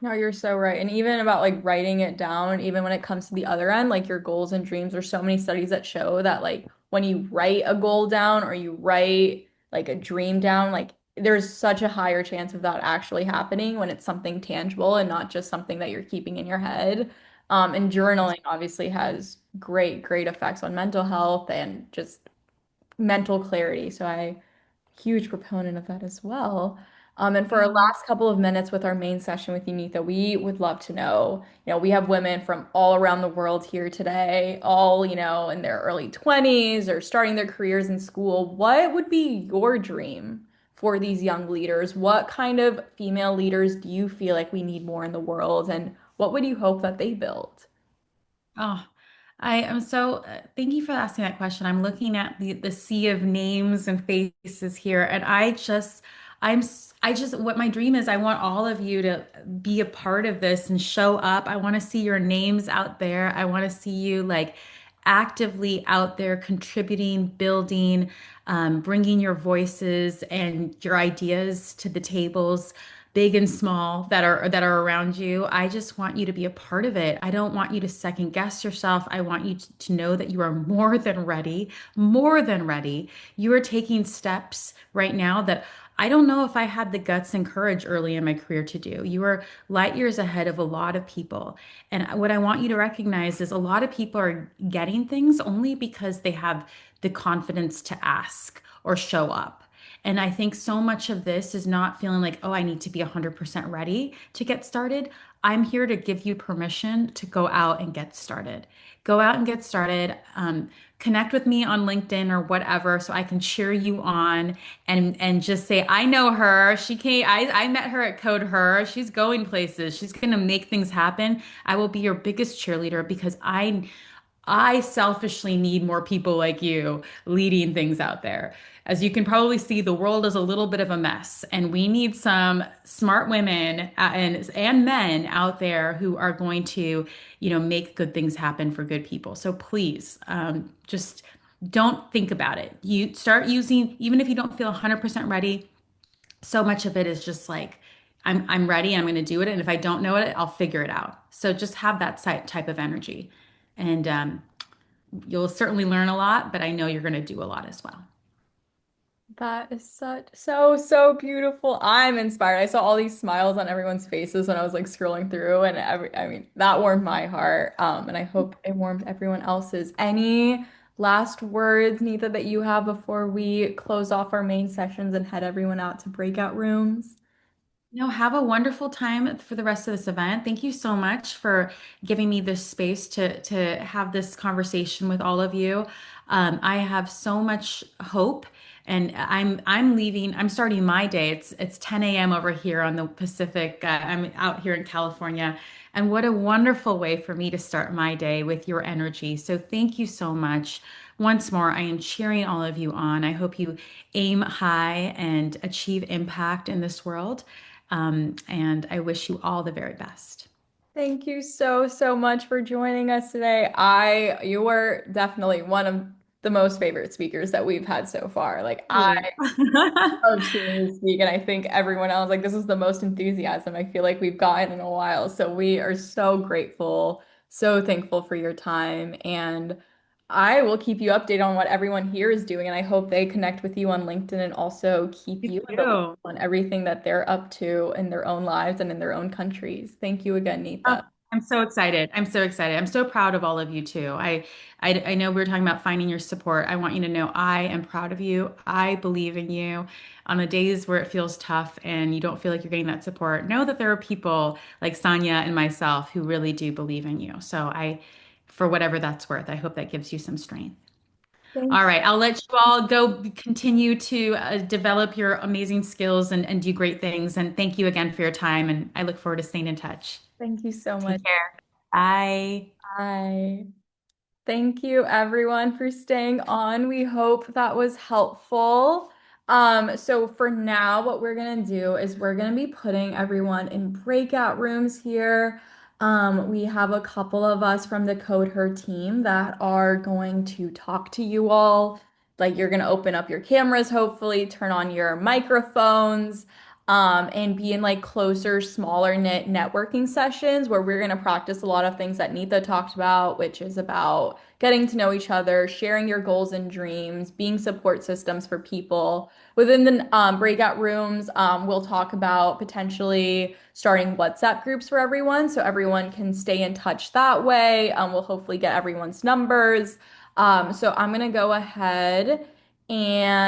No, you're so right. And even about like writing it down, even when it comes to the other end, like your goals and dreams, there's so many studies that show that like when you write a goal down or you write like a dream down, like there's such a higher chance of that actually happening when it's something tangible and not just something that you're keeping in your head. And journaling obviously has great, great effects on mental health and just mental clarity. So I huge proponent of that as well. And for our Yeah. last couple of minutes with our main session with Unitha, we would love to know, we have women from all around the world here today, all, in their early 20s or starting their careers in school. What would be your dream for these young leaders? What kind of female leaders do you feel like we need more in the world? And what would you hope that they built? Oh, I am so, thank you for asking that question. I'm looking at the sea of names and faces here, and what my dream is, I want all of you to be a part of this and show up. I want to see your names out there. I want to see you like actively out there contributing, building, bringing your voices and your ideas to the tables, big and small, that are around you. I just want you to be a part of it. I don't want you to second guess yourself. I want you to know that you are more than ready, more than ready. You are taking steps right now that I don't know if I had the guts and courage early in my career to do. You are light years ahead of a lot of people. And what I want you to recognize is a lot of people are getting things only because they have the confidence to ask or show up. And I think so much of this is not feeling like, oh, I need to be 100% ready to get started. I'm here to give you permission to go out and get started. Go out and get started. Connect with me on LinkedIn or whatever so I can cheer you on and just say, I know her. She came, I met her at codeHER. She's going places. She's gonna make things happen. I will be your biggest cheerleader because I selfishly need more people like you leading things out there. as you can probably see, the world is a little bit of a mess, and we need some smart women and men out there who are going to, make good things happen for good people. So please, just don't think about it. You start using, even if you don't feel 100% ready, so much of it is just like, I'm ready, I'm going to do it. And if I don't know it, I'll figure it out. So just have that type of energy. And you'll certainly learn a lot, but I know you're going to do a lot as well. That is so beautiful. I'm inspired. I saw all these smiles on everyone's faces when I was like scrolling through, and I mean, that warmed my heart. And I hope it warmed everyone else's. Any last words, Neetha, that you have before we close off our main sessions and head everyone out to breakout rooms? No, have a wonderful time for the rest of this event. Thank you so much for giving me this space to have this conversation with all of you. I have so much hope, and I'm leaving. I'm starting my day. It's 10 a.m. over here on the Pacific. I'm out here in California, and what a wonderful way for me to start my day with your energy. So thank you so much. Once more, I am cheering all of you on. I hope you aim high and achieve impact in this world. And I wish you all the very best. Thank you so much for joining us today. You were definitely one of the most favorite speakers that we've had so far. Like I Ooh. love seeing you speak, and I think everyone else, like, this is the most enthusiasm I feel like we've gotten in a while. So we are so grateful, so thankful for your time, and I will keep you updated on what everyone here is doing, and I hope they connect with you on LinkedIn and also keep You you in the loop too. on everything that they're up to in their own lives and in their own countries. Thank you again, Oh, Neetha. I'm so excited. I'm so excited. I'm so proud of all of you too. I know we were talking about finding your support. I want you to know I am proud of you. I believe in you. On the days where it feels tough and you don't feel like you're getting that support, know that there are people like Sonia and myself who really do believe in you. So for whatever that's worth, I hope that gives you some strength. Thank All right, I'll let you all go continue to develop your amazing skills and do great things. And thank you again for your time. And I look forward to staying in touch. thank you so much. Take care. Bye. Bye. Thank you everyone for staying on. We hope that was helpful. So for now, what we're gonna do is we're gonna be putting everyone in breakout rooms here. We have a couple of us from the codeHER team that are going to talk to you all. Like, you're gonna open up your cameras, hopefully, turn on your microphones, and be in like closer, smaller knit networking sessions where we're gonna practice a lot of things that Neetha talked about, which is about getting to know each other, sharing your goals and dreams, being support systems for people. Within the breakout rooms, we'll talk about potentially starting WhatsApp groups for everyone so everyone can stay in touch that way. We'll hopefully get everyone's numbers. So I'm going to go ahead and